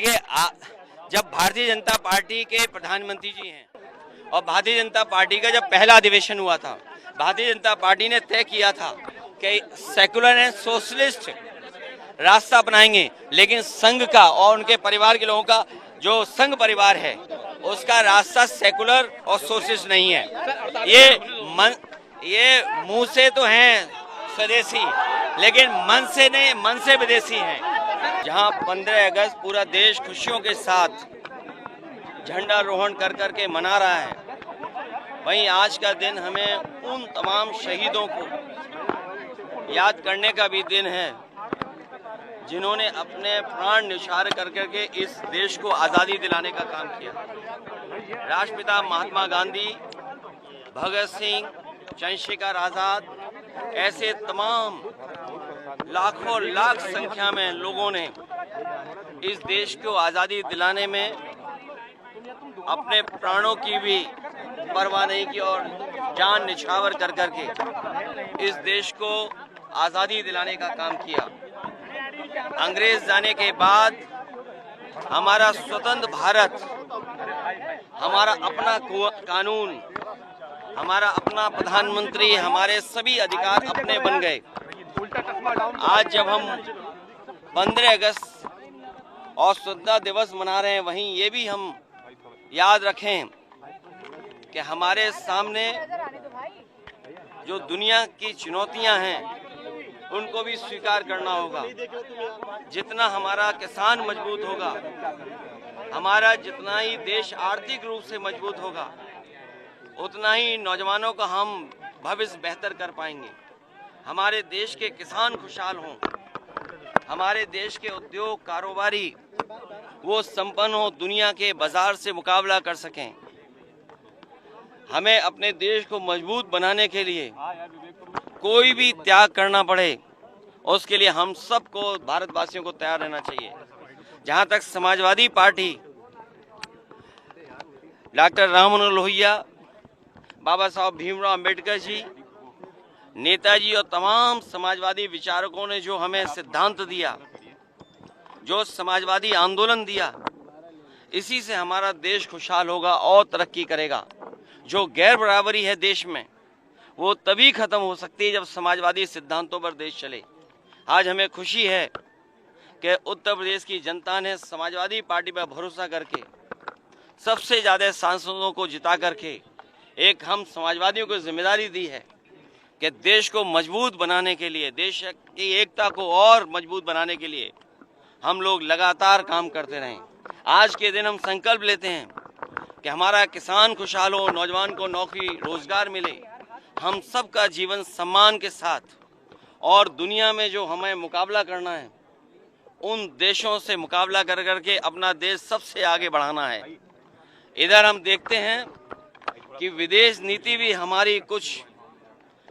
देखिए, जब भारतीय जनता पार्टी के प्रधानमंत्री जी हैं और भारतीय जनता पार्टी का जब पहला अधिवेशन हुआ था, भारतीय जनता पार्टी ने तय किया था कि सेकुलर एंड सोशलिस्ट रास्ता अपनाएंगे, लेकिन संघ का और उनके परिवार के लोगों का जो संघ परिवार है उसका रास्ता सेकुलर और सोशलिस्ट नहीं है। ये मुंह से तो हैं स्वदेशी, लेकिन मन से नहीं, मन से विदेशी हैं। जहां 15 अगस्त पूरा देश खुशियों के साथ झंडारोहण कर करके मना रहा है, वहीं आज का दिन हमें उन तमाम शहीदों को याद करने का भी दिन है जिन्होंने अपने प्राण न्यौछावर कर करके इस देश को आज़ादी दिलाने का काम किया। राष्ट्रपिता महात्मा गांधी, भगत सिंह, चंद्रशेखर आज़ाद, ऐसे तमाम लाखों लाख संख्या में लोगों ने इस देश को आज़ादी दिलाने में अपने प्राणों की भी परवाह नहीं की और जान निछावर कर करके इस देश को आज़ादी दिलाने का काम किया। अंग्रेज जाने के बाद हमारा स्वतंत्र भारत, हमारा अपना कानून, हमारा अपना प्रधानमंत्री, हमारे सभी अधिकार अपने बन गए। आज जब हम 15 अगस्त और स्वतंत्रता दिवस मना रहे हैं, वहीं ये भी हम याद रखें कि हमारे सामने जो दुनिया की चुनौतियां हैं उनको भी स्वीकार करना होगा। जितना हमारा किसान मजबूत होगा, हमारा जितना ही देश आर्थिक रूप से मजबूत होगा, उतना ही नौजवानों का हम भविष्य बेहतर कर पाएंगे। हमारे देश के किसान खुशहाल हों, हमारे देश के उद्योग कारोबारी वो संपन्न हो, दुनिया के बाजार से मुकाबला कर सकें। हमें अपने देश को मजबूत बनाने के लिए कोई भी त्याग करना पड़े, उसके लिए हम सबको, भारतवासियों को तैयार रहना चाहिए। जहां तक समाजवादी पार्टी, डॉक्टर राम मनोहर लोहिया, बाबा साहब भीमराव अम्बेडकर जी, नेताजी और तमाम समाजवादी विचारकों ने जो हमें सिद्धांत दिया, जो समाजवादी आंदोलन दिया, इसी से हमारा देश खुशहाल होगा और तरक्की करेगा। जो गैर बराबरी है देश में, वो तभी खत्म हो सकती है जब समाजवादी सिद्धांतों पर देश चले। आज हमें खुशी है कि उत्तर प्रदेश की जनता ने समाजवादी पार्टी पर भरोसा करके सबसे ज़्यादा सांसदों को जिता करके एक हम समाजवादियों को जिम्मेदारी दी है कि देश को मजबूत बनाने के लिए, देश की एकता को और मजबूत बनाने के लिए हम लोग लगातार काम करते रहें। आज के दिन हम संकल्प लेते हैं कि हमारा किसान खुशहाल हो, नौजवान को नौकरी रोजगार मिले, हम सबका जीवन सम्मान के साथ, और दुनिया में जो हमें मुकाबला करना है उन देशों से मुकाबला कर करके अपना देश सबसे आगे बढ़ाना है। इधर हम देखते हैं कि विदेश नीति भी हमारी कुछ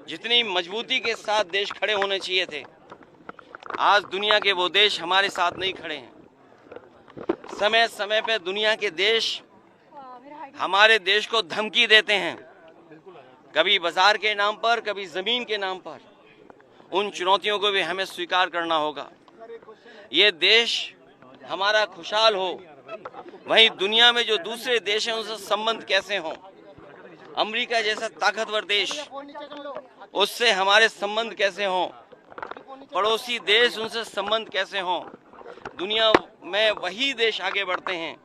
जितनी मजबूती के साथ देश खड़े होने चाहिए थे, आज दुनिया के वो देश हमारे साथ नहीं खड़े हैं। समय समय पे दुनिया के देश हमारे देश को धमकी देते हैं, कभी बाजार के नाम पर, कभी जमीन के नाम पर। उन चुनौतियों को भी हमें स्वीकार करना होगा। ये देश हमारा खुशहाल हो, वहीं दुनिया में जो दूसरे देश हैं उनसे संबंध कैसे हों। अमेरिका जैसा ताकतवर देश, उससे हमारे संबंध कैसे हों, पड़ोसी देश उनसे संबंध कैसे हों। दुनिया में वही देश आगे बढ़ते हैं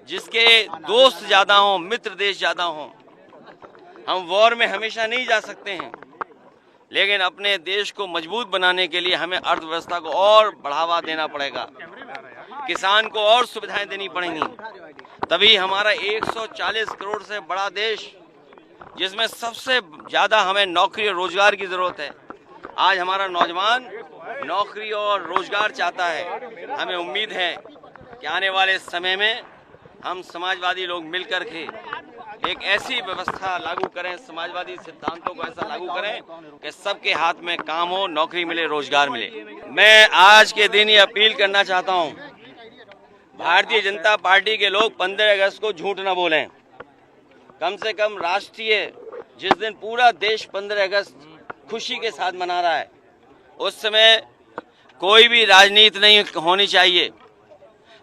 जिसके दोस्त ज़्यादा हों, मित्र देश ज़्यादा हों। हम वॉर में हमेशा नहीं जा सकते हैं, लेकिन अपने देश को मजबूत बनाने के लिए हमें अर्थव्यवस्था को और बढ़ावा देना पड़ेगा, किसान को और सुविधाएं देनी पड़ेंगी। तभी हमारा 140 करोड़ से बड़ा देश, जिसमें सबसे ज़्यादा हमें नौकरी और रोजगार की ज़रूरत है, आज हमारा नौजवान नौकरी और रोजगार चाहता है। हमें उम्मीद है कि आने वाले समय में हम समाजवादी लोग मिलकर के एक ऐसी व्यवस्था लागू करें, समाजवादी सिद्धांतों को ऐसा लागू करें कि सबके हाथ में काम हो, नौकरी मिले, रोजगार मिले। मैं आज के दिन ये अपील करना चाहता हूं, भारतीय जनता पार्टी के लोग 15 अगस्त को झूठ न बोलें। कम से कम राष्ट्रीय, जिस दिन पूरा देश 15 अगस्त खुशी के साथ मना रहा है, उस समय कोई भी राजनीति नहीं होनी चाहिए।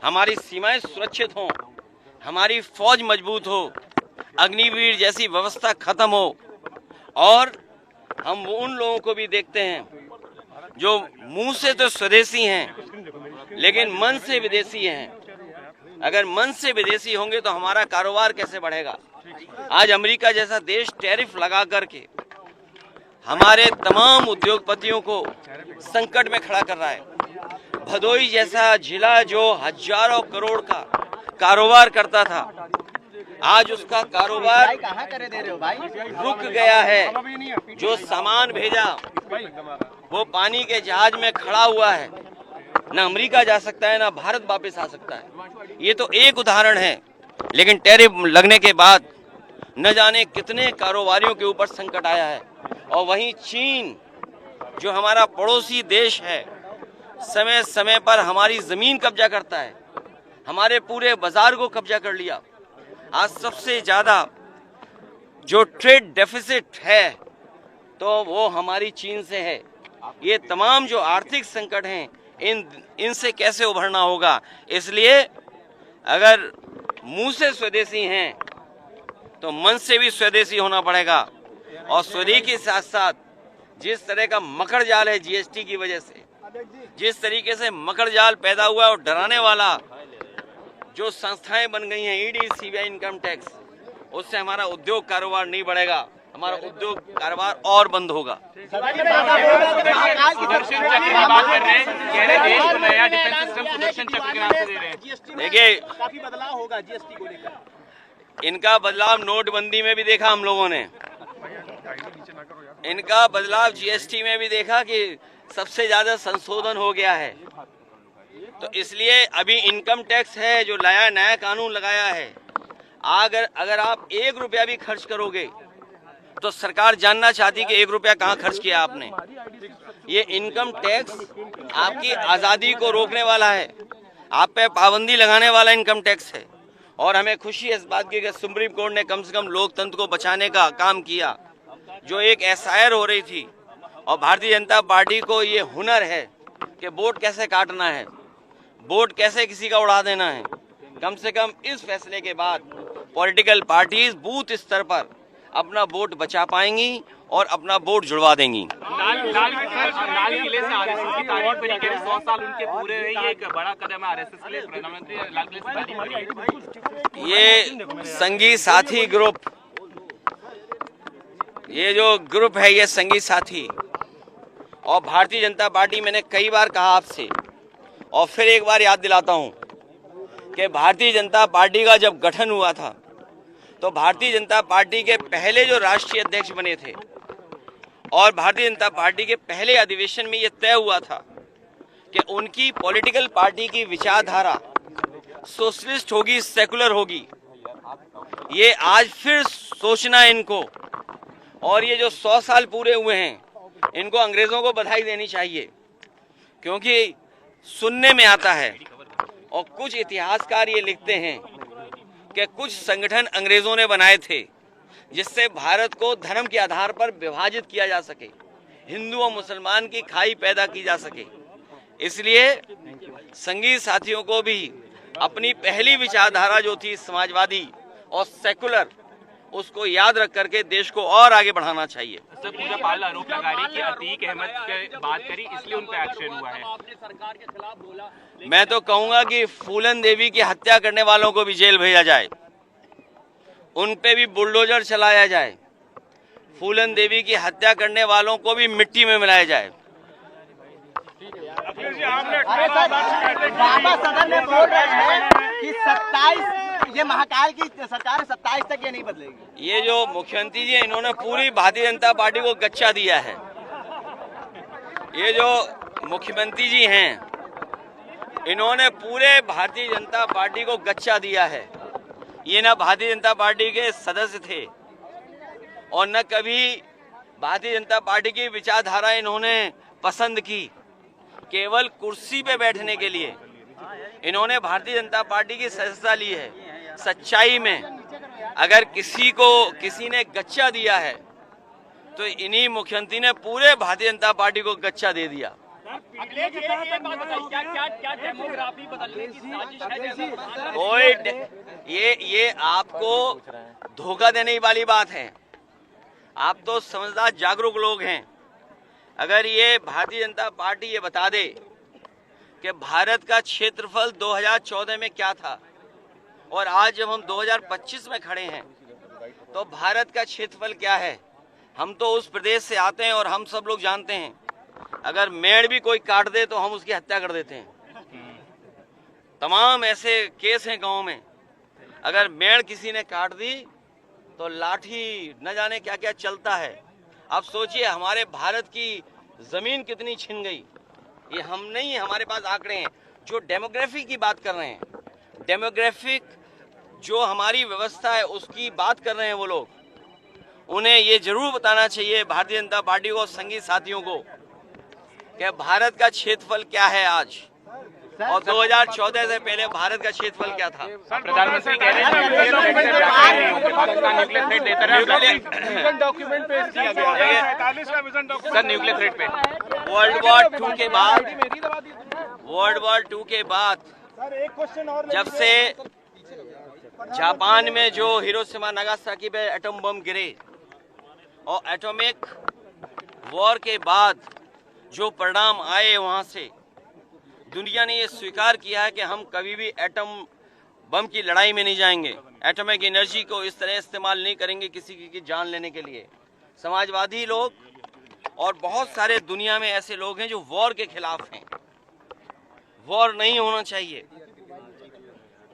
हमारी सीमाएं सुरक्षित हों, हमारी फौज मजबूत हो, अग्निवीर जैसी व्यवस्था खत्म हो, और हम उन लोगों को भी देखते हैं जो मुंह से तो स्वदेशी हैं लेकिन मन से विदेशी हैं। अगर मन से विदेशी होंगे तो हमारा कारोबार कैसे बढ़ेगा? आज अमेरिका जैसा देश टैरिफ लगा करके हमारे तमाम उद्योगपतियों को संकट में खड़ा कर रहा है। भदोई जैसा जिला जो हजारों करोड़ का कारोबार करता था, आज उसका कारोबार रुक गया है। जो सामान भेजा वो पानी के जहाज में खड़ा हुआ है, न अमेरिका जा सकता है, न भारत वापस आ सकता है। ये तो एक उदाहरण है, लेकिन टैरिफ लगने के बाद न जाने कितने कारोबारियों के ऊपर संकट आया है। और वहीं चीन जो हमारा पड़ोसी देश है, समय समय पर हमारी जमीन कब्जा करता है, हमारे पूरे बाजार को कब्जा कर लिया। आज सबसे ज्यादा जो ट्रेड डेफिसिट है तो वो हमारी चीन से है। ये तमाम जो आर्थिक संकट हैं, इनसे कैसे उभरना होगा? इसलिए अगर मुंह से स्वदेशी हैं तो मन से भी स्वदेशी होना पड़ेगा। और स्वदेशी के साथ साथ जिस तरह का मकड़ जाल है जीएसटी की वजह से, जिस तरीके से मकड़ जाल पैदा हुआ है और डराने वाला जो संस्थाएं बन गई हैं, ईडी, सीबीआई, इनकम टैक्स, उससे हमारा उद्योग कारोबार नहीं बढ़ेगा, हमारा उद्योग कारोबार और बंद होगा। देखिए, काफी बदलाव होगा जीएसटी को लेकर। इनका बदलाव नोटबंदी में भी देखा हम लोगों ने, इनका बदलाव जीएसटी में भी देखा कि सबसे ज्यादा संशोधन हो गया है। तो इसलिए अभी इनकम टैक्स है जो नया कानून लगाया है, अगर आप 1 रुपया भी खर्च करोगे तो सरकार जानना चाहती कि 1 रुपया कहाँ खर्च किया आपने। ये इनकम टैक्स आपकी आज़ादी को रोकने वाला है, आप पे पाबंदी लगाने वाला इनकम टैक्स है। और हमें खुशी है इस बात की कि सुप्रीम कोर्ट ने कम से कम लोकतंत्र को बचाने का काम किया। जो एक एसआईआर हो रही थी, और भारतीय जनता पार्टी को ये हुनर है कि वोट कैसे काटना है, वोट कैसे किसी का उड़ा देना है। कम से कम इस फैसले के बाद पॉलिटिकल पार्टीज बूथ स्तर पर अपना वोट बचा पाएंगी और अपना वोट जुड़वा देंगी। लाल किले से आरएसएस की तारीफ करी कि 100 साल उनके पूरे रहे, ये एक बड़ा कदम है आरएसएस के लिए। प्रधानमंत्री लाल किले से तारीफ करी। ये संगी साथी ग्रुप, ये जो ग्रुप है, ये संगी साथी और भारतीय जनता पार्टी, मैंने कई बार कहा आपसे और फिर एक बार याद दिलाता हूं कि भारतीय जनता पार्टी का जब गठन हुआ था तो भारतीय जनता पार्टी के पहले जो राष्ट्रीय अध्यक्ष बने थे और भारतीय जनता पार्टी के पहले अधिवेशन में ये तय हुआ था कि उनकी पॉलिटिकल पार्टी की विचारधारा सोशलिस्ट होगी, सेकुलर होगी। ये आज फिर सोचना है इनको, और ये जो 100 साल पूरे हुए हैं, इनको अंग्रेजों को बधाई देनी चाहिए, क्योंकि सुनने में आता है और कुछ इतिहासकार ये लिखते हैं कि कुछ संगठन अंग्रेजों ने बनाए थे जिससे भारत को धर्म के आधार पर विभाजित किया जा सके, हिंदू और मुसलमान की खाई पैदा की जा सके। इसलिए संगी साथियों को भी अपनी पहली विचारधारा जो थी समाजवादी और सेकुलर, उसको याद रख करके देश को और आगे बढ़ाना चाहिए। सर, पूजा पाल आरोप लगा रही कि अतीक अहमद की बात करी इसलिए उन पर एक्शन हुआ है। आपने सरकार के खिलाफ बोला। मैं तो कहूंगा कि फूलन देवी की हत्या करने वालों को भी जेल भेजा जाए, उन पे भी बुलडोजर चलाया जाए, फूलन देवी की हत्या करने वालों को भी मिट्टी में मिलाया जाए। बाबा सदन में बोल रहे हैं कि 27 ये महाकाल की सरकार 27 तक ये नहीं बदलेगी। ये जो मुख्यमंत्री जी, इन्होंने पूरी भारतीय जनता पार्टी को गच्चा दिया है। ये जो मुख्यमंत्री जी हैं, इन्होंने पूरे भारतीय जनता पार्टी को गच्चा दिया है। ये ना भारतीय जनता पार्टी के सदस्य थे और न कभी भारतीय जनता पार्टी की विचारधारा इन्होंने पसंद की। केवल कुर्सी पे बैठने के लिए इन्होंने भारतीय जनता पार्टी की सदस्यता ली है। सच्चाई में अगर किसी ने गच्चा दिया है तो इन्हीं मुख्यमंत्री ने पूरे भारतीय जनता पार्टी को गच्चा दे दिया। क्या डेमोग्राफी बदलने की साजिश है? कोई ये आपको धोखा देने वाली बात है। आप तो समझदार जागरूक लोग हैं। अगर ये भारतीय जनता पार्टी ये बता दे कि भारत का क्षेत्रफल 2014 में क्या था और आज जब हम 2025 में खड़े हैं तो भारत का क्षेत्रफल क्या है। हम तो उस प्रदेश से आते हैं और हम सब लोग जानते हैं, अगर मेड़ भी कोई काट दे तो हम उसकी हत्या कर देते हैं। तमाम ऐसे केस हैं गांव में, अगर मेड़ किसी ने काट दी तो लाठी न जाने क्या क्या चलता है। आप सोचिए हमारे भारत की जमीन कितनी छिन गई। ये हम नहीं, हमारे पास आंकड़े हैं। जो डेमोग्राफी की बात कर रहे हैं, डेमोग्राफिक जो हमारी व्यवस्था है उसकी बात कर रहे हैं वो लोग, उन्हें ये जरूर बताना चाहिए भारतीय जनता पार्टी को, संगी साथियों को, कि भारत का क्षेत्रफल क्या है आज और 2014 से पहले भारत का क्षेत्रफल क्या था। प्रधानमंत्री कह रहे हैं पाकिस्तान न्यूक्लियर थ्रेट देता रहा, डॉक्यूमेंट पेश किया गया 47वां vision document sir nuclear threat पे। वर्ल्ड वॉर 2 के बाद एक क्वेश्चन और जब से जापान में जो हिरोशिमा नागासाकी पे एटम बम गिरे और एटॉमिक वॉर के बाद जो परिणाम आए, वहां से दुनिया ने ये स्वीकार किया है कि हम कभी भी एटम बम की लड़ाई में नहीं जाएंगे। एटॉमिक एनर्जी को इस तरह इस्तेमाल नहीं करेंगे किसी की जान लेने के लिए। समाजवादी लोग और बहुत सारे दुनिया में ऐसे लोग हैं जो वॉर के खिलाफ हैं। वॉर नहीं होना चाहिए,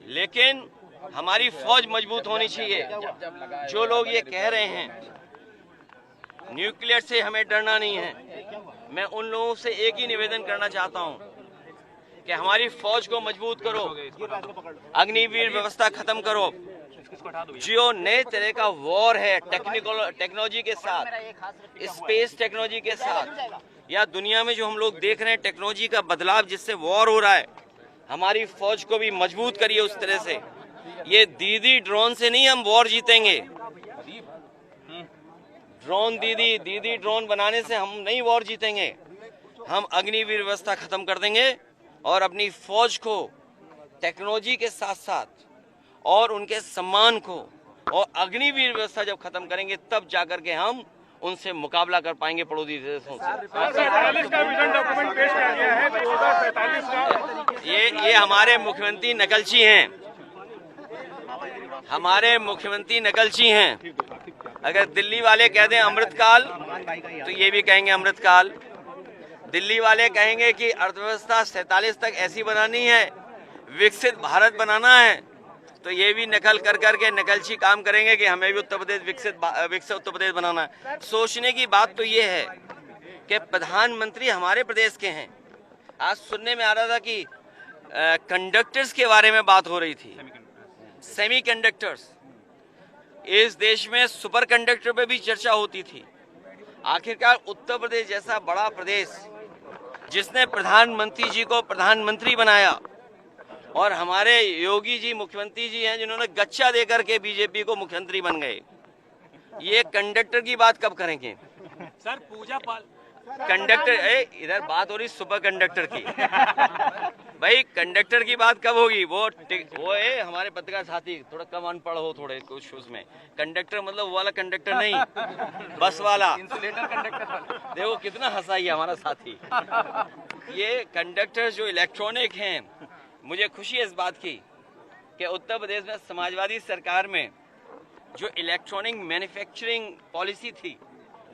लेकिन हमारी फौज मजबूत होनी चाहिए। जो लोग ये कह रहे हैं न्यूक्लियर से हमें डरना नहीं है, मैं उन लोगों से एक ही निवेदन करना चाहता हूं कि हमारी फौज को मजबूत करो, अग्निवीर व्यवस्था खत्म करो। जो नए तरह का वॉर है टेक्नोलॉजी के साथ, स्पेस टेक्नोलॉजी के साथ, या दुनिया में जो हम लोग देख रहे हैं टेक्नोलॉजी का बदलाव जिससे वॉर हो रहा है, हमारी फौज को भी मजबूत करिए उस तरह से। ये दीदी ड्रोन से नहीं हम वॉर जीतेंगे। ड्रोन दीदी ड्रोन बनाने से हम नहीं वॉर जीतेंगे। हम अग्निवीर व्यवस्था खत्म कर देंगे और अपनी फौज को टेक्नोलॉजी के साथ साथ और उनके सम्मान को और अग्निवीर व्यवस्था जब खत्म करेंगे तब जाकर के हम उनसे मुकाबला कर पाएंगे पड़ोसी देशों से। 47 का विजन डॉक्यूमेंट पेश किया गया है 2047 का। ये हमारे मुख्यमंत्री नकलची हैं, हमारे मुख्यमंत्री नकलची हैं। अगर दिल्ली वाले कह दें अमृतकाल तो ये भी कहेंगे अमृतकाल। दिल्ली वाले कहेंगे कि अर्थव्यवस्था 47 तक ऐसी बनानी है, विकसित भारत बनाना है, तो ये भी नकल कर करके नकलची काम करेंगे कि हमें भी उत्तर प्रदेश विकसित उत्तर प्रदेश बनाना है। सोचने की बात तो ये है कि प्रधानमंत्री हमारे प्रदेश के हैं। आज सुनने में आ रहा था कि कंडक्टर्स के बारे में बात हो रही थी, सेमीकंडक्टर्स। इस देश में सुपर कंडक्टर पे भी चर्चा होती थी। आखिरकार उत्तर प्रदेश जैसा बड़ा प्रदेश जिसने प्रधानमंत्री जी को प्रधानमंत्री बनाया और हमारे योगी जी मुख्यमंत्री जी हैं जिन्होंने गच्चा देकर के बीजेपी को मुख्यमंत्री बन गए, ये कंडक्टर की बात कब करेंगे? सर पूजा पाल कंडक्टर इधर बात हो रही सुपर कंडक्टर की। भाई कंडक्टर की बात कब होगी? वो है हमारे पत्रकार साथी थोड़ा कम अनपढ़ हो, थोड़े कुछ उसमें। कंडक्टर मतलब वो वाला कंडक्टर नहीं, बस वाला इंसुलेटर कंडक्टर। देखो कितना हंसा ही हमारा साथी। ये कंडक्टर जो इलेक्ट्रॉनिक हैं, मुझे खुशी है इस बात की कि उत्तर प्रदेश में समाजवादी सरकार में जो इलेक्ट्रॉनिक मैन्युफैक्चरिंग पॉलिसी थी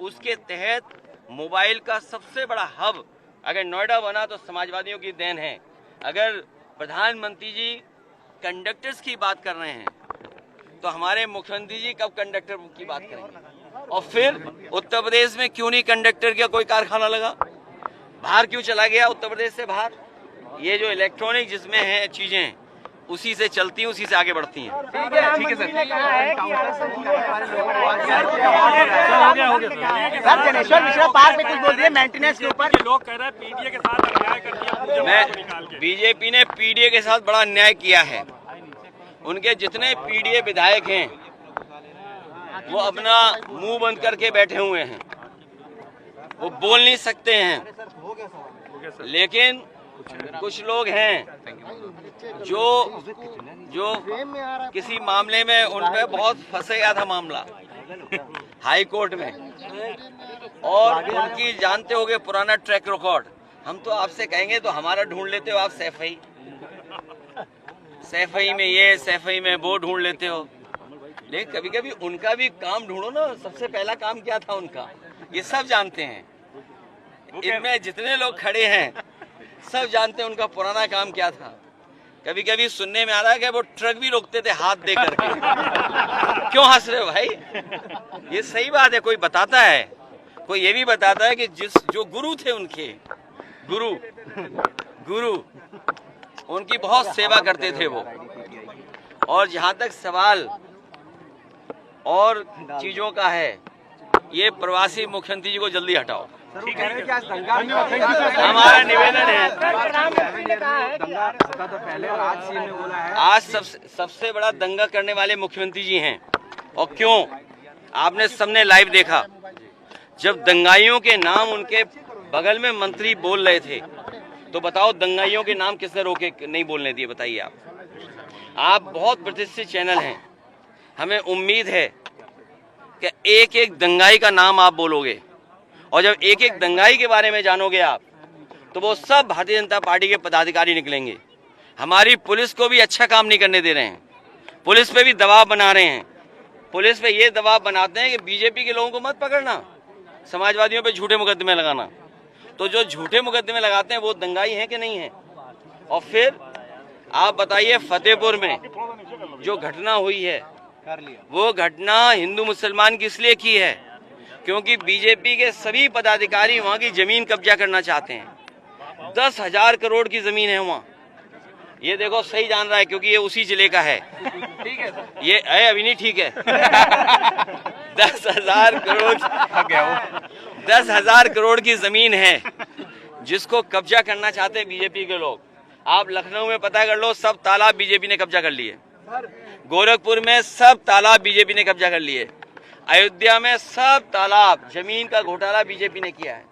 उसके तहत मोबाइल का सबसे बड़ा हब अगर नोएडा बना तो समाजवादियों की देन है। अगर प्रधानमंत्री जी कंडक्टर्स की बात कर रहे हैं तो हमारे मुख्यमंत्री जी कब कंडक्टर की बात करेंगे? और फिर उत्तर प्रदेश में क्यों नहीं कंडक्टर का कोई कारखाना लगा? बाहर क्यों चला गया उत्तर प्रदेश से बाहर? ये जो इलेक्ट्रॉनिक जिसमें है चीजें उसी से चलती हैं, उसी से आगे बढ़ती हैं। ठीक है sir. Sir Janeshwar Mishra park में कुछ बोल रहे हैं मेंटेनेंस के ऊपर। लोग कह रहे हैं पीडीए के साथ अन्याय कर दिया। मैं बीजेपी ने पीडीए के साथ बड़ा अन्याय किया है। उनके जितने पीडीए विधायक हैं वो अपना मुंह बंद करके बैठे हुए हैं, वो बोल नहीं सकते हैं। लेकिन कुछ लोग हैं जो किसी मामले में उन पे बहुत फंसे गया था मामला हाई कोर्ट में, और उनकी जानते होगे पुराना ट्रैक रिकॉर्ड। हम तो आपसे कहेंगे तो हमारा ढूंढ लेते हो आप, सैफई में ये, सैफई में वो ढूंढ लेते हो। लेकिन कभी कभी उनका भी काम ढूंढो ना, सबसे पहला काम क्या था उनका, ये सब जानते हैं। इनमें जितने लोग खड़े हैं सब जानते हैं उनका पुराना काम क्या था। कभी कभी सुनने में आ रहा है कि वो ट्रक भी रोकते थे हाथ दे करके। क्यों हंस रहे हो भाई? ये सही बात है। कोई बताता है, कोई ये भी बताता है कि जो गुरु थे उनके, गुरु उनकी बहुत सेवा करते थे वो। और जहां तक सवाल और चीजों का है, ये प्रवासी मुख्यमंत्री जी को जल्दी हटाओ। हमारा निवेदन है। आज सबसे बड़ा दंगा करने वाले मुख्यमंत्री जी हैं। और क्यों? आपने सबने लाइव देखा, जब दंगाइयों के नाम उनके बगल में मंत्री बोल रहे थे, तो बताओ दंगाइयों के नाम किसने रोके नहीं बोलने दिए? बताइए आप बहुत प्रतिष्ठित चैनल हैं, हमें उम्मीद है कि एक एक दंगाई का नाम आप बोलोगे, और जब एक एक दंगाई के बारे में जानोगे आप, तो वो सब भारतीय जनता पार्टी के पदाधिकारी निकलेंगे। हमारी पुलिस को भी अच्छा काम नहीं करने दे रहे हैं, पुलिस पे भी दबाव बना रहे हैं। पुलिस पे ये दबाव बनाते हैं कि बीजेपी के लोगों को मत पकड़ना, समाजवादियों पे झूठे मुकदमे लगाना। तो जो झूठे मुकदमे लगाते हैं वो दंगाई हैं कि नहीं है? और फिर आप बताइए, फतेहपुर में जो घटना हुई है, वो घटना हिंदू मुसलमान की इसलिए की है क्योंकि बीजेपी के सभी पदाधिकारी वहां की जमीन कब्जा करना चाहते हैं। 10,000 करोड़ की जमीन है वहां। ये देखो सही जान रहा है क्योंकि ये उसी जिले का है। ठीक है सर। ये है अभी नहीं ठीक है। 10,000 करोड़ 10,000 करोड़ की जमीन है जिसको कब्जा करना चाहते हैं बीजेपी के लोग। आप लखनऊ में पता कर लो, सब तालाब बीजेपी ने कब्जा कर लिए। गोरखपुर में सब तालाब बीजेपी ने कब्जा कर लिए। अयोध्या में सब तालाब, जमीन का घोटाला बीजेपी ने किया है।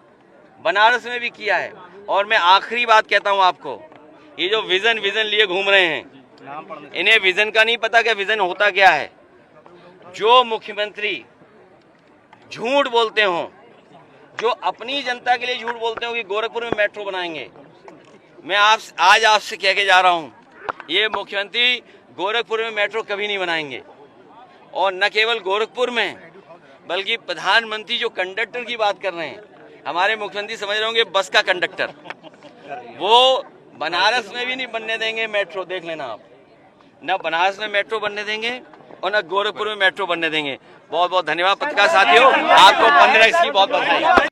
बनारस में भी किया है। और मैं आखिरी बात कहता हूं आपको, ये जो विजन लिए घूम रहे हैं, इन्हें विजन का नहीं पता कि विजन होता क्या है। जो मुख्यमंत्री झूठ बोलते हो, जो अपनी जनता के लिए झूठ बोलते हो कि गोरखपुर में मेट्रो बनाएंगे, मैं आज आपसे कह के जा रहा हूं, ये मुख्यमंत्री गोरखपुर में मेट्रो कभी नहीं बनाएंगे। और न केवल गोरखपुर में, बल्कि प्रधानमंत्री जो कंडक्टर की बात कर रहे हैं, हमारे मुख्यमंत्री समझ रहे होंगे बस का कंडक्टर, वो बनारस में भी नहीं बनने देंगे मेट्रो। देख लेना आप, न बनारस में मेट्रो बनने देंगे और न गोरखपुर में मेट्रो बनने देंगे। बहुत बहुत धन्यवाद पत्रकार साथियों, आपको 15 अगस्त की बहुत बधाई।